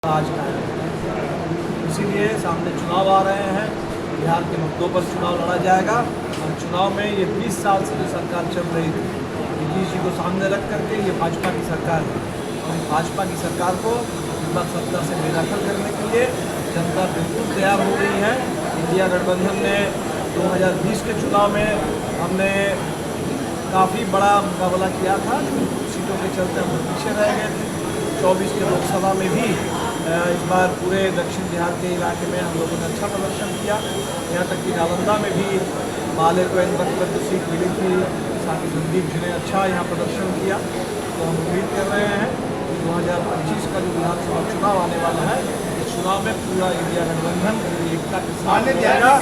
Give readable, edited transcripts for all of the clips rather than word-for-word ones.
आज का है, इसीलिए सामने चुनाव आ रहे हैं। बिहार के मुद्दों पर चुनाव लड़ा जाएगा और चुनाव में ये 20 साल से जो सरकार चल रही थी, नीतीश जी को सामने रख करके ये भाजपा की सरकार है और भाजपा की सरकार को इस बार सत्ता से बेदखल करने के लिए जनता बिल्कुल तैयार हो गई है। इंडिया गठबंधन ने 2020 के चुनाव में हमने काफ़ी बड़ा मुकाबला किया था, सीटों के चलते हम लोग पीछे रह गए थे। 24 के लोकसभा में भी इस बार पूरे दक्षिण बिहार के इलाके में हम लोगों ने अच्छा प्रदर्शन किया। यहाँ तक कि नालंदा में भी माले को वक्त सीट मिली थी, साथ ही संदीप जी ने अच्छा यहाँ प्रदर्शन किया। तो हम उम्मीद कर रहे हैं कि 2025 का जो विधानसभा चुनाव आने वाला है, इस चुनाव में पूरा इंडिया गठबंधन एकता के साथ जाएगा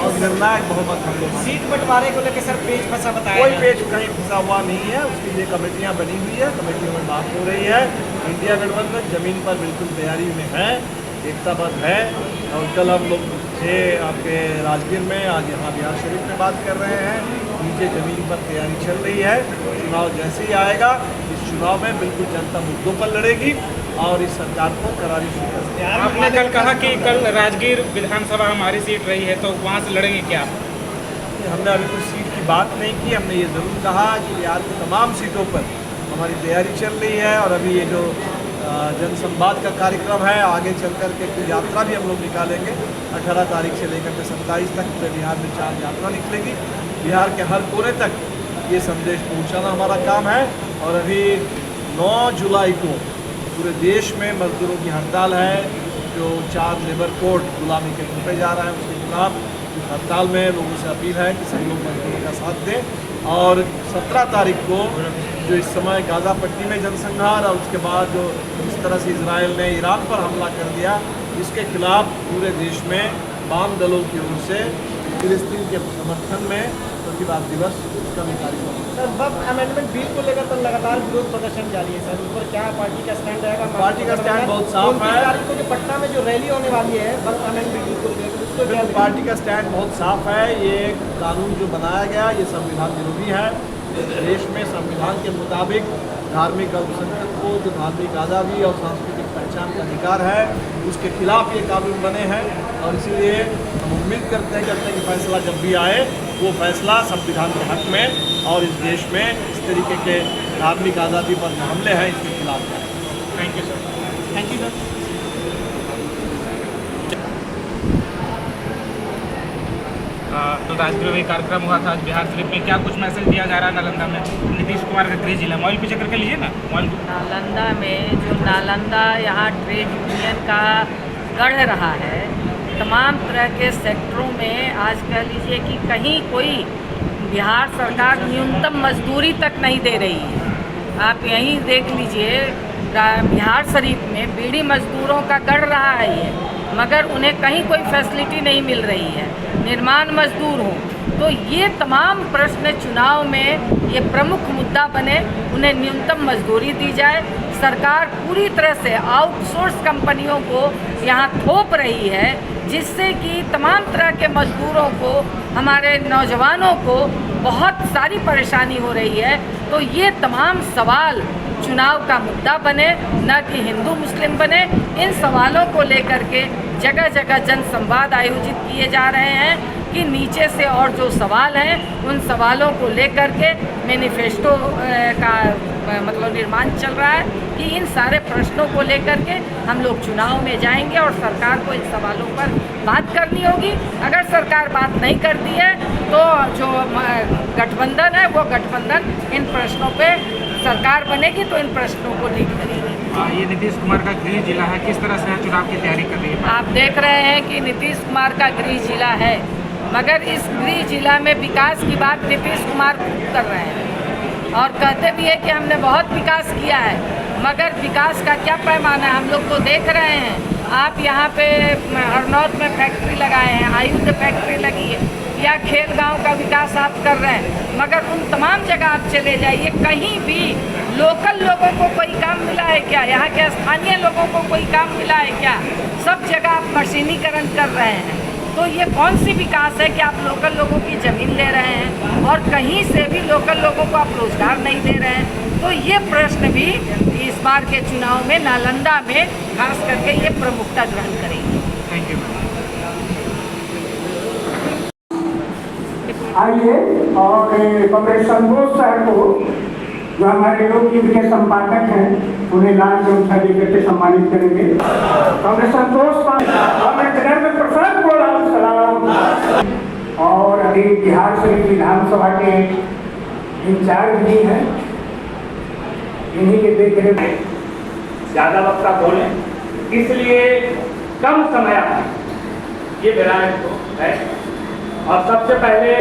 और निर्णायक बहुमत हम लोग। सीट बंटवारे को लेकर सर पेच फंसा बताया, कोई पेच कहीं फंसा हुआ नहीं है, उसके लिए कमेटियाँ बनी हुई है, कमेटियों में बात हो रही है। इंडिया गठबंधन जमीन पर बिल्कुल तैयारी में है, एकताबद्ध है। और कल हम लोग थे आपके राजगीर में, आज यहाँ बिहार शरीफ में बात कर रहे हैं। नीचे जमीन पर तैयारी चल रही है। चुनाव जैसे ही आएगा, इस चुनाव में बिल्कुल जनता मुद्दों पर लड़ेगी और इस सरकार को करारी शिकस्त। आपने कल कहा कि कल राजगीर विधानसभा हमारी सीट रही है, तो वहाँ से लड़ेंगे क्या? हमने अभी कुछ सीट की बात नहीं की। हमने ये ज़रूर कहा कि बिहार की तमाम सीटों पर हमारी तैयारी चल रही है और अभी ये जो जनसंवाद का कार्यक्रम है, आगे चल कर के कोई यात्रा भी हम लोग निकालेंगे। 18 तारीख से लेकर के 27 तक पूरे बिहार में 4 यात्रा निकलेगी। बिहार के हर कोने तक ये संदेश पहुंचाना हमारा काम है। और अभी 9 जुलाई को पूरे देश में मजदूरों की हड़ताल है, जो 4 लेबर कोड गुलामी के थोपे जा रहे हैं उसके खिलाफ हड़ताल में लोगों से अपील है कि सभी लोग मजदूरों का साथ दें। और 17 तारीख को जो इस समय गाज़ा पट्टी में जनसंहार और उसके बाद जो इस तरह से इजराइल ने ईरान पर हमला कर दिया, इसके खिलाफ पूरे देश में वाम दलों की ओर से फिलिस्तीन के समर्थन में प्रतिवाद दिवस का भी कार्यक्रम। सर, वक्फ अमेंडमेंट बिल को लेकर तो लगातार विरोध प्रदर्शन जारी है सर, उस पर क्या पार्टी का स्टैंड रहेगा? पार्टी का स्टैंड बहुत साफ है। 29 तारीख को जो पटना में जो रैली होने वाली है वक्फ अमेंडमेंट बिल को लेकर, उसको क्या? पार्टी का स्टैंड बहुत साफ है। ये कानून जो बनाया गया ये संविधान विरोधी है। देश में संविधान के मुताबिक धार्मिक अल्पसंख्यक को जो धार्मिक आज़ादी और सांस्कृतिक पहचान का अधिकार है, उसके खिलाफ ये कानून बने हैं। और इसीलिए हम उम्मीद करते हैं कि फैसला जब भी आए वो फैसला संविधान के हक में और इस देश में इस तरीके के धार्मिक आज़ादी पर जो हमले हैं इसके खिलाफ है। Thank you sir. Thank you sir. तो राजगीर में कार्यक्रम हुआ था आज बिहार शरीफ में, क्या कुछ मैसेज दिया जा रहा है नालंदा में? नीतीश कुमार का गृह जिला, मोबाइल पीछे करके लीजिए ना मोबाइल। नालंदा में जो नालंदा यहाँ ट्रेड यूनियन का गढ़ रहा है, तमाम तरह के सेक्टरों में आज कह लीजिए कि कहीं कोई बिहार सरकार न्यूनतम मजदूरी तक नहीं दे रही है। आप यहीं देख लीजिए, बिहार शरीफ में बीड़ी मजदूरों का गढ़ रहा है ये, मगर उन्हें कहीं कोई फैसिलिटी नहीं मिल रही है। निर्माण मजदूर हों, तो ये तमाम प्रश्न चुनाव में ये प्रमुख मुद्दा बने। उन्हें न्यूनतम मजदूरी दी जाए। सरकार पूरी तरह से आउटसोर्स कंपनियों को यहाँ थोप रही है, जिससे कि तमाम तरह के मजदूरों को, हमारे नौजवानों को बहुत सारी परेशानी हो रही है। तो ये तमाम सवाल चुनाव का मुद्दा बने, न कि हिंदू मुस्लिम बने। इन सवालों को लेकर के जगह जगह जन संवाद आयोजित किए जा रहे हैं कि नीचे से और जो सवाल हैं उन सवालों को लेकर के मैनिफेस्टो का मतलब निर्माण चल रहा है कि इन सारे प्रश्नों को लेकर के हम लोग चुनाव में जाएंगे और सरकार को इन सवालों पर बात करनी होगी। अगर सरकार बात नहीं करती है तो जो गठबंधन है वो गठबंधन इन प्रश्नों पे सरकार बनेगी तो इन प्रश्नों को लीड करेगी। ये नीतीश कुमार का गृह जिला है, किस तरह से चुनाव की तैयारी कर रही है? आप देख रहे हैं कि नीतीश कुमार का गृह जिला है, मगर इस गृह जिला में विकास की बात नीतीश कुमार कर रहे हैं और कहते भी है कि हमने बहुत विकास किया है, मगर विकास का क्या पैमाना है हम लोग तो देख रहे हैं। आप यहाँ पे हरनौत में फैक्ट्री लगाए हैं, आयुध फैक्ट्री लगी है, या खेल गांव का विकास आप कर रहे हैं, मगर उन तमाम जगह आप चले जाइए, कहीं भी लोकल लोगों को कोई काम मिला है क्या? यहाँ के स्थानीय लोगों को कोई काम मिला है क्या? सब जगह आप मशीनीकरण कर रहे हैं। तो ये कौन सी विकास है कि आप लोकल लोगों की ज़मीन ले रहे हैं और कहीं से भी लोकल लोगों को आप रोज़गार नहीं दे रहे हैं? तो ये प्रश्न भी इस इस बार के चुनाव में नालंदा में खास करके ये प्रमुखता ग्रहण करेंगे। Thank you ma'am. आइए और कॉमरेड संतोष सर को, जो हमारे लोक गीत के संपादक हैं, उन्हें लाल चौथा देकर के सम्मानित करेंगे। कॉमरेड संतोष, कॉमरेड नरेंद्र प्रसाद को लाल सलाम। और अभी बिहार शरीफ विधानसभा के इंचार्ज भी हैं, इन्हीं के देख रेख में ज्यादा वक्ता बोले, इसलिए कम समय ये विधायक को है। और सबसे पहले